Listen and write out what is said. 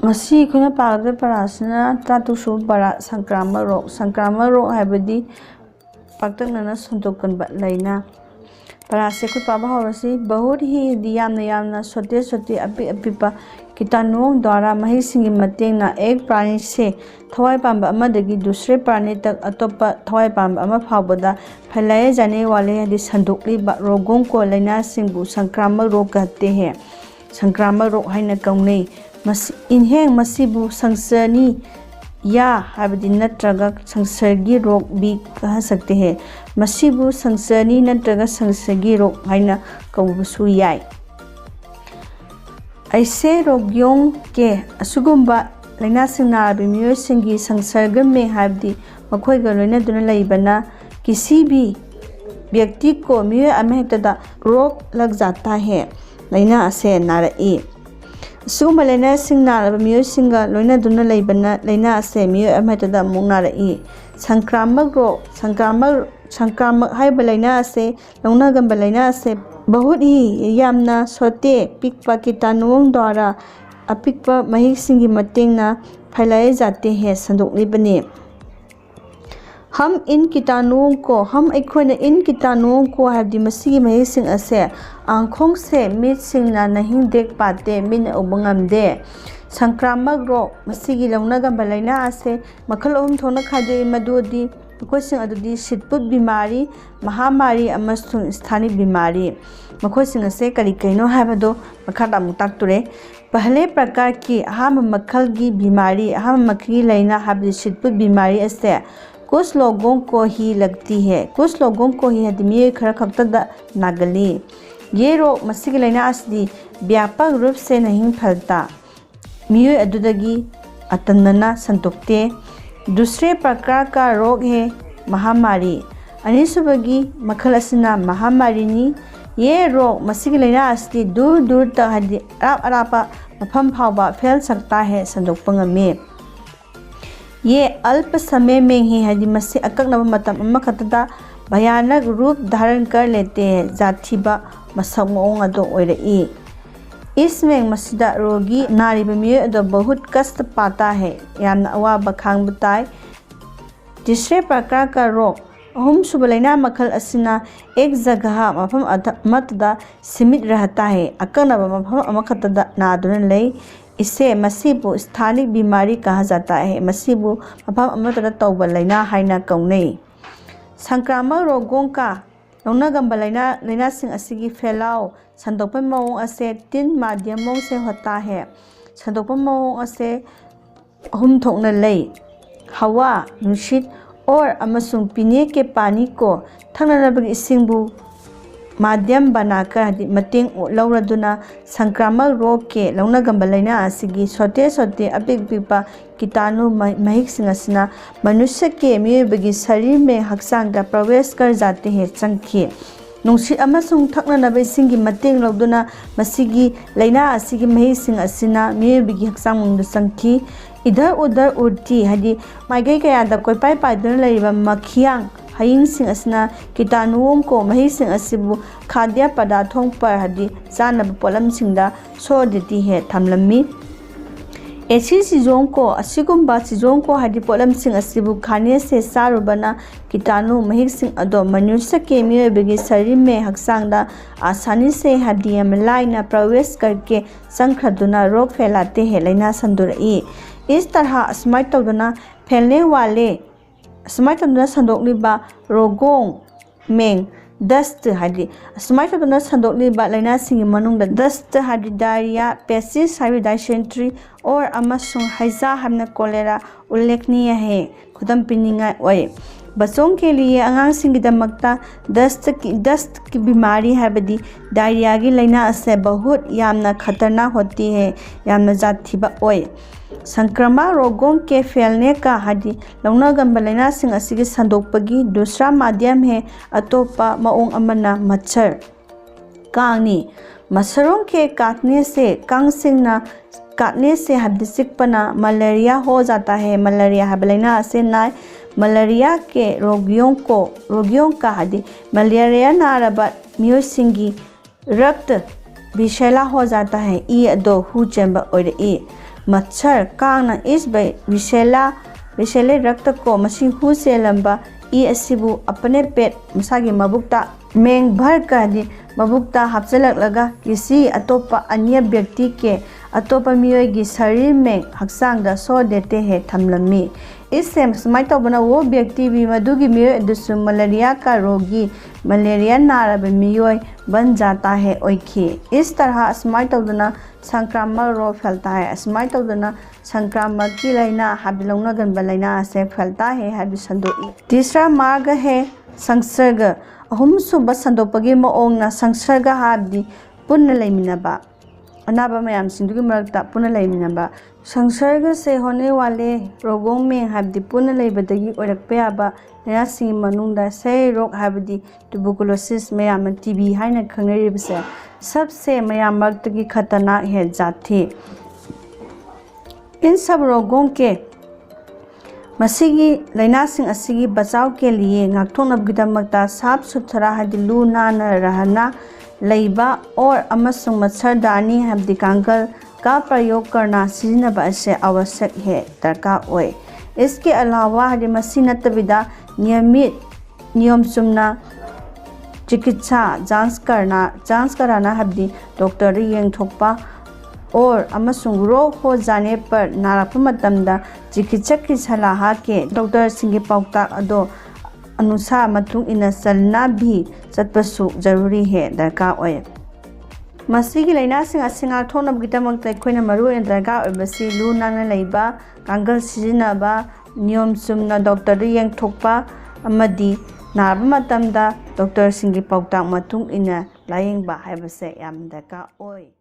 Masi kuna pagde parasna tratu su para sankrama rok habadi paktak nana suntokan bat laina parase ku paba horasi bahut hi yamna sote apipa kitanu dwara mahi singi mateng na ek prani se thawai pamba amadagi dusre prani tak atopa thawai pamba ama phawbada phalaye jane wale hadi Hourakliba rogong ko laina singbu sankrama rok kahte hai sankrama rok haina kaunei inheng masibu sangsani या हाबदी नत्रगा संसर्गी रोग भी कह सकते हैं मसीबु संसर्नी नत्रगा संसर्गी रोग हाइना कौबसु याय ऐसे रोगियों के असुगुम्बा लाइना सिंगनाबी मियोसिंगी संसर्ग में हाबदी मखोय गलोइना दुना लैबना किसी भी व्यक्ति को मियो अमेहतदा रोग लग जाता है लाइना असे नारई सुगुम्बा लाइना सिंगनाबी मियोसिंगा लोइना दुना लैबना लाइना असे मियो अमेहतदा मुंग नारई संक्रामक रोग संक्रामक हाइबा लाइना असे लौनागंबा लाइना असे बहुत ही यामना सोते पिकपा कीटाणुओं द्वारा अपिकपा महिसिंगी मतेंगना फैलाए जाते हैं संदोकलिबने हम इन कीटाणुओं को हाबदी मसीगी महिसिंग असे आंखों से मीट सिंगना नहीं देख पाते मिन उबंगमदे संक्रामक रोग मसीगी लौनागंबा लाइना असे मखल अहुम थोना खादे मदुदी मखोयसिंग अदुदी सिटपुट बीमारी महामारी अमसुंग स्थानिक बीमारी मखोयसिंग असे करी कइनो हाबदो मखादा मुताक्तुरे पहले प्रकार की अहम मखल की बीमारी अहम मखली लाइना हाबदी सिटपुट बीमारी असे कुछ लोगों को ही लगती है कुछ लोगों को ही हदमी खरा खक्तदा नागली ये रोग मसीगी लाइना असदी व्यापक रूप से नहीं फैलता मियो अदुदगी अतन्नना संतोक्ते दूसरे प्रकार का रोग है महामारी अनिसुबगी मखल असना महामारी नी ये रोग मसीगी लाइना असदी दूर दूर तक हदी अरापा मफम फावबा फैल सकता है संदोकपंग में ये अल्प समय में ही हदी मसी अकक्नब मतम अमखतदा भयानक रूप धारण कर लेते हैं जाथिबा मसक मओंग अदो ओइरई इसमें मसीदा रोगी नारीब मियो अदो बहुत कष्ट पाता है यामना अवाबा खांगबा ताई तीसरे प्रकार का रोग अहुम सुब लाइना मखल असिना एक जगह मफम अमतदा सीमित रहता है अकक्नब मफम अमखतदा नादुन लई इसे मसीबु स्थानिक बीमारी कहा जाता है मसीबु मफम अमतदा तौबा लाइना हाइना कौनई संक्रामक रोगों का लौनागंबा लाइना सिंह असिगी फैलाव संदोकपन मओंग असे 3 माध्यमों से होता है संदोकपन मओंग असे अहुम थोकना लई हवा नुशित और अमसुंग पीने के पानी को थंगनबगी इसिंगबु माध्यम बनाकर मतेंग लौरदुना संक्रामक रोग के लौनागंबा लाइना असिगी सोते अपिक पिपा कीटाणु महिसिंग असना मनुष्य के मियोबगी शरीर में हक्सांगदा प्रवेश कर जाते हैं चंखे नुंसित अमसुंग थक्ननबा इसिंगी मतेंग लौदुना मसिगी लाइना असिगी महिसिंग असिना मियोबगी हक्सांगमुंग चंखी इधर उधर उड़ती हदी माइगै कयादा कोइपाई पाइदुना लैरिबा मखियांग हयिंगसिंग असना कीटाणुओं को महिसिंग असिबु खाद्य पदार्थों पर हदी चानब पोलमसिंगदा सो देती है थमलम्मी ऐसी चीज़ों को हदी पोलमसिंग असिबु खाने से सारुबना कीटाणु महिसिंग अदो मनुष्य के मियोबगी शरीर में हक्सांगदा आसानी से हदी लाइना प्रवेश करके संख्रदुना रोग फैलाते हैं लाइना संदुरई इस तरह असमाय तौदुना फैलने वाले असमाय तौदुना संदोकलिबा रोगों में दस्त हदी असमाय तौदुना संदोकलिबा लाइना सिंगी मनुंगदा दस्त हदी डायरिया पेसिस हदी डायसेंट्री और अमसुंग हैजा हमना कोलेरा उल्लेखनीय है खुदम पिनिंगा ओय बच्चों के लिए अंगांग सिंगिदमक्ता दस्त की बीमारी है डायरिया की लाइना असे बहुत यामना खतरनाक होती है यामना जाथिबा ओय संक्रामक रोगों के फैलने का हदी लौनागंबा लाइना सिंग असिगी संदोकपगी दूसरा माध्यम है अतोपा मओंग अमना मच्छर कांगनी मच्छरों के काटने से हदी चिकपना मलेरिया हो जाता है मलेरिया हब लाइना असे नाय मलेरिया के रोगियों का हदी मलेरिया नारबा मियोसिंगी रक्त विषैला हो जाता है ई अदो हु चेंबा ओइरई मच्छर कांगना इसबै विशेले रक्त को मसी हु सेलंबा ई असिबु अपने पेट मसागी मबुक्ता मेंग भर कादी मबुक्ता हापचलकलगा किसी अतोपा अन्य व्यक्ति के अतोपा मियोय की शरीर में हक्सांग दा सो देते हैं थमलमी। इससे समाय तौबना वो व्यक्ति भी मधुगी मियोय दुसु मलेरिया का रोगी मलेरिया नारब मियोय बन जाता है ओइखी। इस तरह समाय तौदना संक्रामक रोग फैलता है। समाय तौदना संक्रामक की लाइना हाबिलौना गनबा लाइना से फैलता है हाबि संदोई। तीसरा मार्ग है संसर्ग। अहुमसुब संदोपगी मओंगना संसर्ग हाबि पुनः लेमिनबा अनाबा मयाम सिंधुगी मरक्ता पुनः लेमिनबा। संसर्ग से होने वाले रोगों में हाबि पुनः लेबदगी ओरक्पे याबा लैनासिंग मनुंगदा क्षय रोग हाबि ट्यूबरकुलोसिस मयाम टीबी हाइना खंगरिबसे सबसे मयाम मरक्तगी खतरनाक है जाति। इन सब रोगों के मसीगी लैनासिंग असिगी बचाव के लिए ngaktoknabgidamakta साफ सुथरा हाबि लू नाना रहना लैबा और अमसुंग मच्छरदानी हाबि कांगल का प्रयोग करना सिजनबा से आवश्यक है दरकार ओए। इसके अलावा हाबि मसी नतबिदा नियमित नियम चुमना चिकित्सा जांच कराना हाबि डॉक्टर येंगथोकपा और अमसुंग रोग हो जाने पर नारक मतमदा चिकित्सक की सलाह के डॉक्टर सिंह पाउताक अदो अनुसार मतुंग इना चलना भी चतपसु जरूरी है दरकार ओए। मसीगी लैनासिंग असि ngaktoknabgidamakta अखोइना मरुओइना दरकार ओइबसि लू नाना लैबा कांगल सिजनबा नियम Chumna doctor येंगथोकपा amadi नारबा मतमदा doctor Singh पाउताक मतुंग इना लायेंगबा हाइबसे याम दरकार ओए।